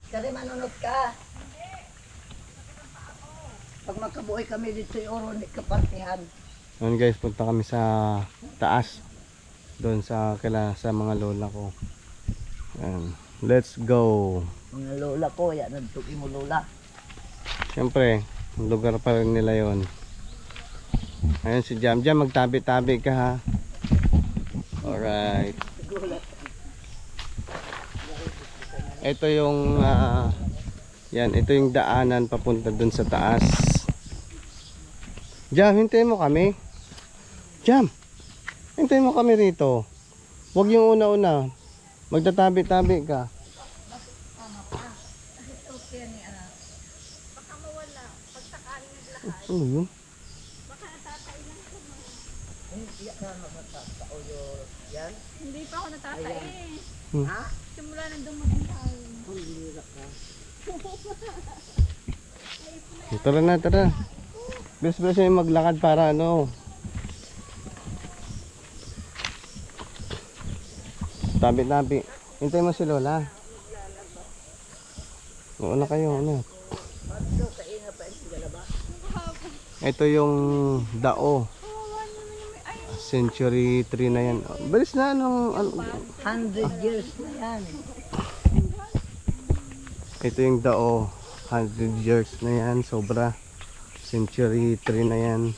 Kari manunod ka. Pag makabuhay kami dito yung oro, hindi kapartihan. Ngayon guys, punta kami sa taas. Doon sa mga lola ko. Ayan. Let's go. Mga lola ko, yan nagtuki mo lola. Siyempre, lugar pa rin nila yon. Ayan si Jam. Jam, magtabi-tabi ka ha. Alright. Ito yung yan, ito yung daanan papunta dun sa taas. Jam, hintayin mo kami. Jam, hintayin mo kami rito. Huwag yung una-una. Magtatabi-tabi ka. Ano yun? Hindi pa ako natatay. Ha? Simula nang dumating tayo. Tara na, tara. Bilis-bilis yung maglakad para ano. Tabi-tabi. Hintay mo si Lola. Oo na kayo, ano. Ito yung dao. Century 3 na yan. Bilis na, anong 100 years na yan. ito yung dao. 100 years na yan, sobra. Century 3 na yan.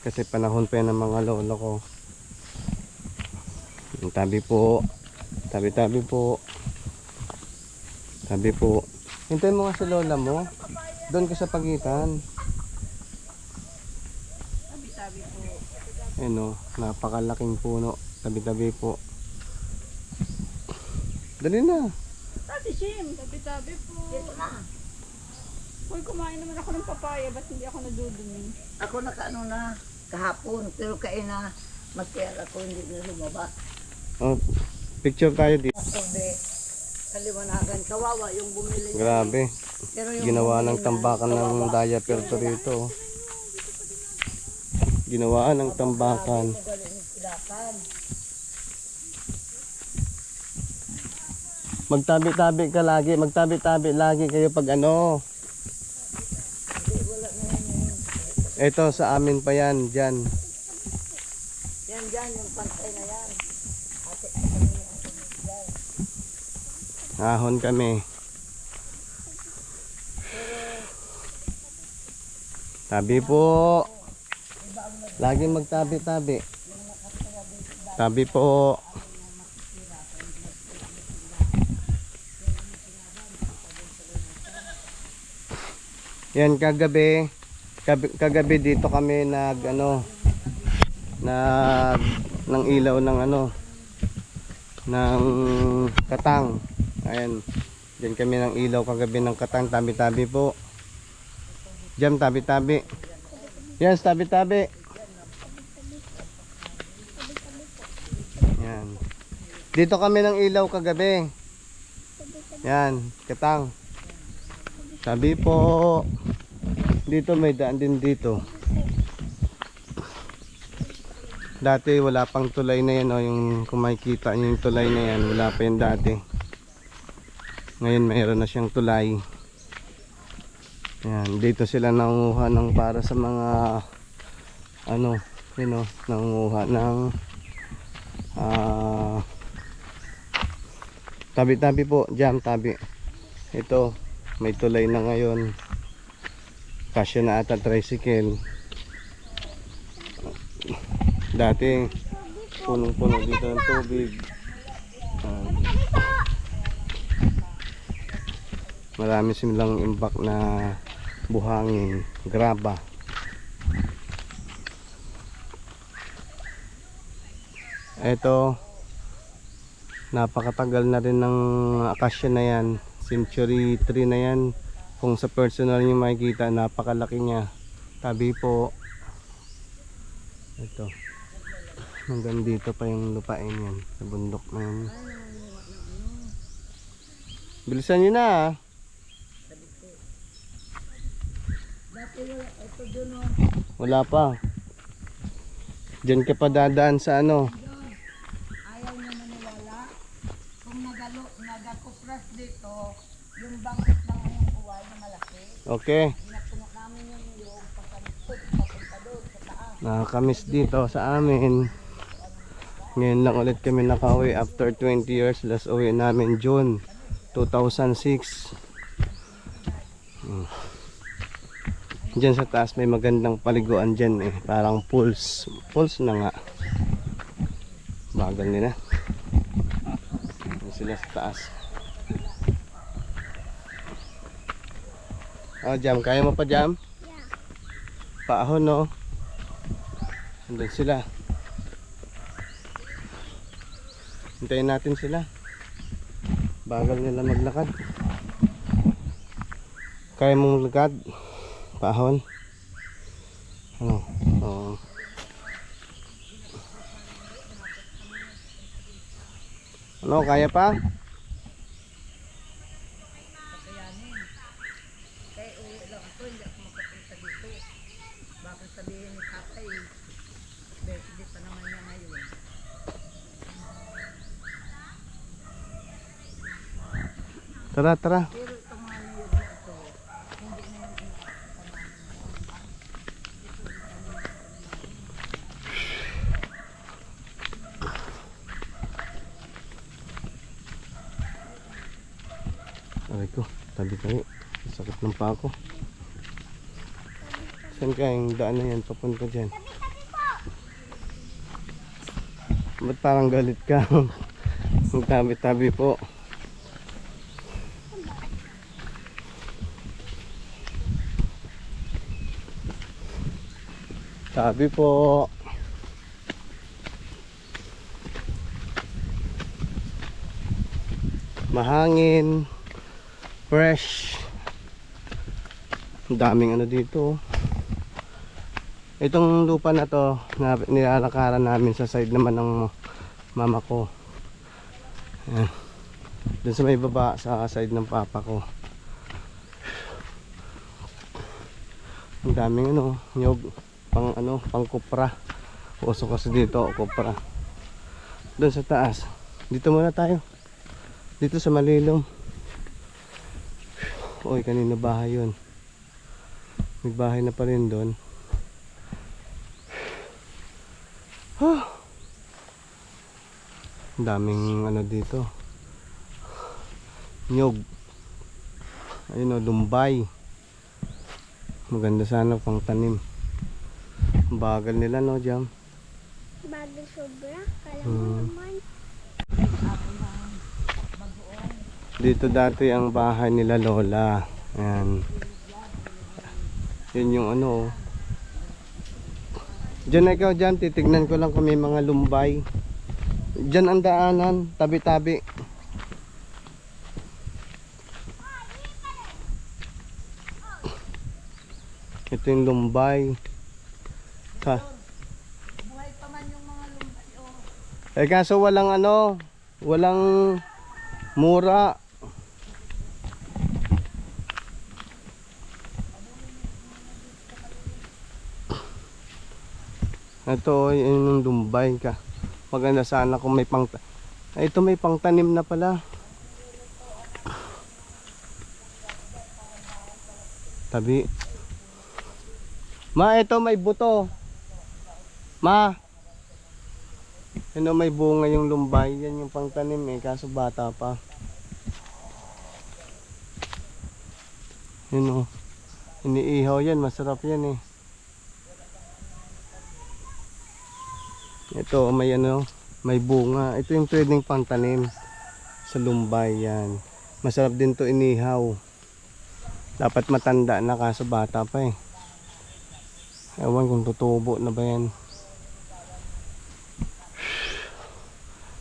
Kasi panahon pa yan ng mga lolo ko. Tabi po. Tabi-tabi po. Tabi po. Hintayin mo nga si lola mo. Doon ka sa pagitan. Tabi-tabi po. Ayun o, napakalaking puno. Tabi-tabi po. Dali na. Tabi, Shim. Tabi-tabi po. Dito na. Uy, kumain naman ako ng papaya. Ba't hindi ako nadudumi? Ako nakaano na kahapon, pero kain na mag-care ako, hindi na lumabas. Oh, picture tayo dito. Sabi, kaliwanagan, kawawa yung bumili. Grabe. Pero yung Ginawa ng bumili na, tambakan ng kawawa. diaper to rito. Ginawaan ng tambakan. Magaling yung pilakan. Magtabi-tabi ka lagi. Magtabi-tabi lagi kayo pag ano. Ito sa amin pa yan. Dyan. Yan dyan, yung pantay na yan. Ahon kami. Tabi po. Laging magtabi-tabi. Tabi po. Yan kagabi dito kami nag ano ng ilaw ng ano ng katang. Ayan. Diyan kami ng ilaw kagabi ng katang, tabi-tabi po. Jam, tabi-tabi. Yes, tabi-tabi. Yan. Dito kami ng ilaw kagabi. Yan, katang. Tabi po. Dito may daan din dito. Dati wala pang tulay na yan, yung kung makikita nyo yung tulay na yan, wala pa yan dati. Ngayon mayroon na siyang tulay. Yan, dito sila nanguha ng para sa mga ano, yun o, nanguha ng tabi-tabi po, Jam, tabi. Ito, may tulay na ngayon. Kasya na ata tricycle. Dati punong-puno dito ng tubig. Marami silang imbak na buhangin, graba. Ito, napakatagal na rin ng akasya na yan. Century 3 na yan. Kung sa personal nyo makikita, napakalaki niya. Tabi po. Ito. Hanggang dito pa yung lupain yan. Sa bundok na yan. Bilisan nyo na ah. Wala pa. Diyan ka pa dadaan sa ano. Ayaw niya maniwala. Kung nagakupras dito, yung yung bangkit ng uway na malaki. Okay. Pinapuno namin yung pasalikod, papunta doon sa taas. Nakakamiss dito sa amin. Ngayon lang ulit kami nakauwi after 20 years. Last uwi namin June 2006. Diyan sa taas may magandang paliguan dyan eh. Parang pools. Pools na nga. Bagal nila. Yan sila sa taas. Oh, Jam. Kaya mo pa, Jam? Yeah. Paahon, no? Andun sila. Hintayin natin sila. Bagal nila maglakad. Kaya mong lagad? Paahon? Ano? Oo. Ano? Kaya pa? Kakayanin. Kaya uwi lang ako, hindi ako makapunta dito. Bakit sabihin ni tatay, birthday pa naman niya ngayon. Tara, tara. Pero itong mga niyog na ito, hindi na yung Aray ko, tabi tayo. Sakit ng pa ako. Saan ka yung daan na yan? Papunta dyan. Ba't parang galit ka? Tabi-tabi po. Tabi po. Mahangin. Fresh. Ang daming ano dito. Itong lupa na to na nilalakaran namin sa side naman ng mama ko. Ayan. Doon sa may baba sa side ng papa ko. Ang daming ano, nyog, pang ano, pang kupra. Uso kasi dito, kupra. Doon sa taas. Dito muna tayo. Dito sa malilom. Uy, kanina bahay yun. May bahay na pa rin doon. Ang daming ano dito. Nyog. Ayun o, lumbay. Maganda sana pang tanim. Bagal nila, no, Jam? Bagal sobra. Kala mo naman. Dito dati ang bahay nila lola. Ayan. Yun yung ano. Diyan na ikaw dyan. Titignan ko lang kung may mga lumbay. Diyan ang daanan. Tabi-tabi. Ito yung lumbay. buhay pa man yung mga lumbay. Oh. Eh kaso walang ano. Walang mura. Ito yung lumbay ka. Maganda sana kung may pang... Ito may pangtanim na pala. Tabi. Ma, ito may buto. Ma. Ano, may bunga yung lumbay. Yan yung pangtanim eh. Kaso bata pa. Yun o. Iniihaw yan. Masarap yan eh. Ito may ano, may bunga. Ito yung pwedeng pangtanim sa lumbay yan. Masarap din to inihaw. Dapat matanda na kaso bata pa eh. Ewan kung tutubo na ba yan.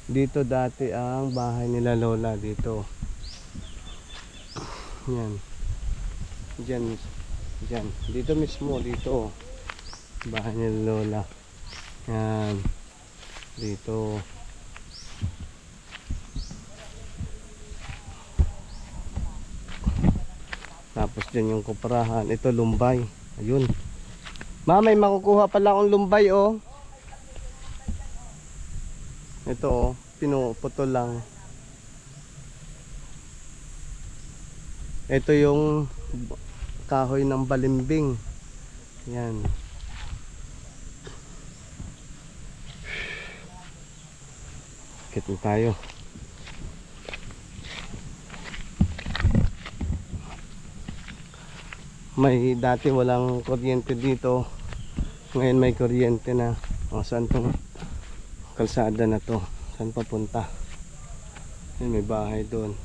Dito dati ang bahay nila lola dito. Yan. Diyan. Diyan. Dito mismo dito. Bahay nila lola. Yan. Dito. Tapos dyan yung kuprahan. Ito lumbay. Ayun. Ma, may makukuha pala akong lumbay oh. Ito oh. Pinuputol lang. Ito yung kahoy ng balimbing. Yan. Akit na tayo. May dati walang kuryente dito. Ngayon may kuryente na. O saan tong kalsada na to? Saan papunta? Yan, may bahay doon.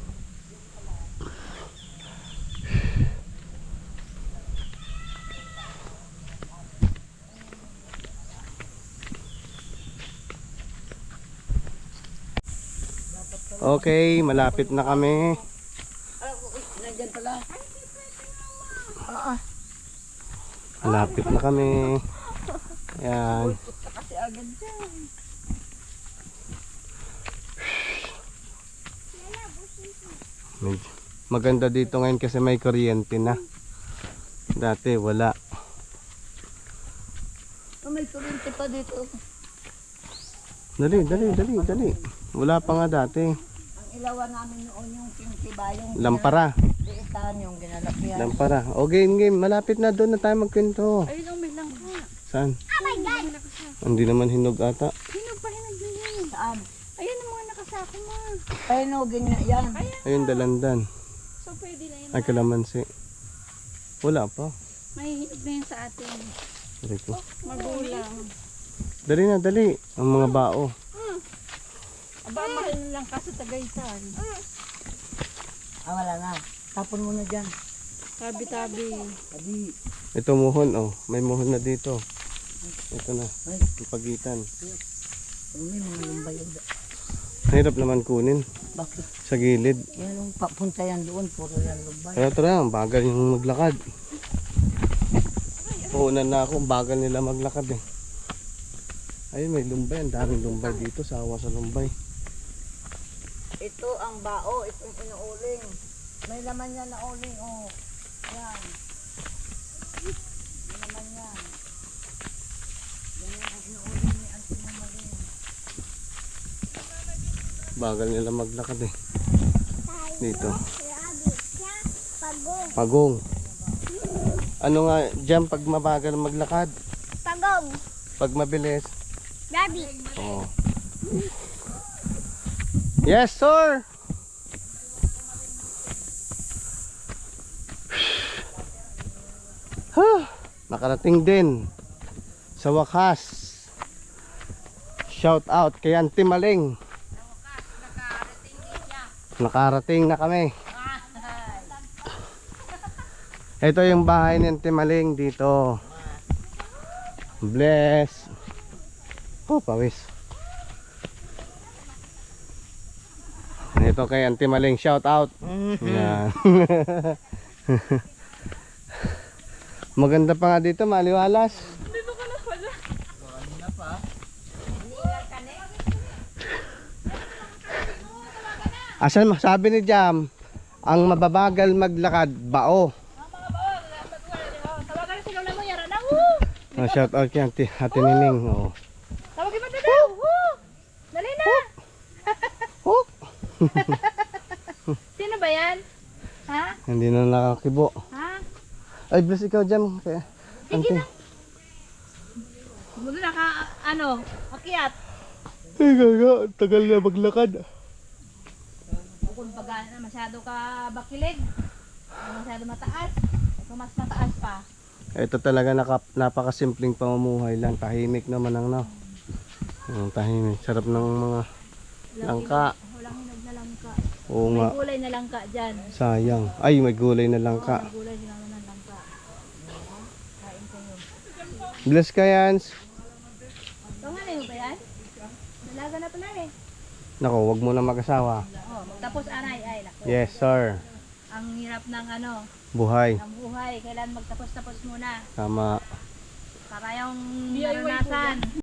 Okay, malapit na kami. Nandiyan pala. Malapit na kami. Yan. Punta kasi agad dyan. Maganda dito ngayon kasi may kuryente na. Dati wala. Oh, may kuryente pa dito. Dali. Wala pa nga dati. Ang ilawan namin noon yung pintibayong Lampara. diitan yung ginalakyan. Lampara. O game. Malapit na doon na tayo magkwento. Ayun oh, may langka. Saan? Oh my God! Hindi naman hinog ata. Hinog pa hinog din yun. Saan? Ayun ang mga nakasako mo. Ay no, ganyan yan. Ayun, dalandan. So pwede na yun. Ay, kalamansi. Wala pa. May hinog na yun sa atin. Dali ko. Magulang. Dali. Ang mga bao. Aba, mahal lang ka sa Tagaytan. Wala na. Tapon mo na dyan. Tabi-tabi. Sabi, Ito muhon, oh. May muhon na dito. Ito na. ay, Yung pagitan. may mga lumbay yun. Hirap naman kunin. Bakit? Sa gilid. Yan yung papunta yan doon, puro yan lumbay. Kaya tara, ang bagal yung maglakad. Puhunan na ako, ang bagal nila maglakad eh. Ayun, may lumbay. Ang daming lumbay dito. Sawa sa lumbay. Ito ang bao, itong inuuling. May laman yan na uling, oh. Yan. May laman yan. Yan ang inuuling ni Auntie Mamaling. Bagal nila maglakad eh. Dito. Pagong. Ano nga dyan pag mabagal maglakad? Pagong. Pag mabilis? Daddy. Oo. Yes, sir! Nakarating din. Sa wakas. Shout out kay Auntie Maling. Nakarating na kami. Ito yung bahay ni Auntie Maling dito. Bless. Oh, pawis. Ito kay Auntie Maling, shout out. Yan. Maganda pa nga dito, maliwalas. Dito ka na pala. Asan mo? Sabi ni Jam, ang mababagal maglakad, bao. Tawagan na si Lola mo, yara na. Oh, shout out kay Ate Nining. Oh. Tawagin mo na daw. Dali na. Oh. Sino ba yan? Ha? Hindi na nakakibo. Ha? Ay, bless ikaw Jam. Kaya, Auntie. Huwag na ka, akyat. Ay, gaga, tagal na maglakad. Kung baga masyado ka bakilig, masyado mataas, kung mas mataas pa. Ito talaga napakasimpleng pamumuhay lang. Tahimik naman ang tahimik. Sarap ng mga langka. Walang hinog na langka. Oo May nga, gulay na langka dyan. sayang. Ay, may gulay na langka. May gulay sila na langka. Kain kayo. Bless ka yan. Ito nga na yun ba yan? Dalaga na pala eh. Nako, wag mo na mag-asawa. Oh, magtapos anay ay nako. Yes, sir. Ang hirap ng Buhay. ng buhay. Kailan magtapos-tapos muna Tama. para yung naranasan.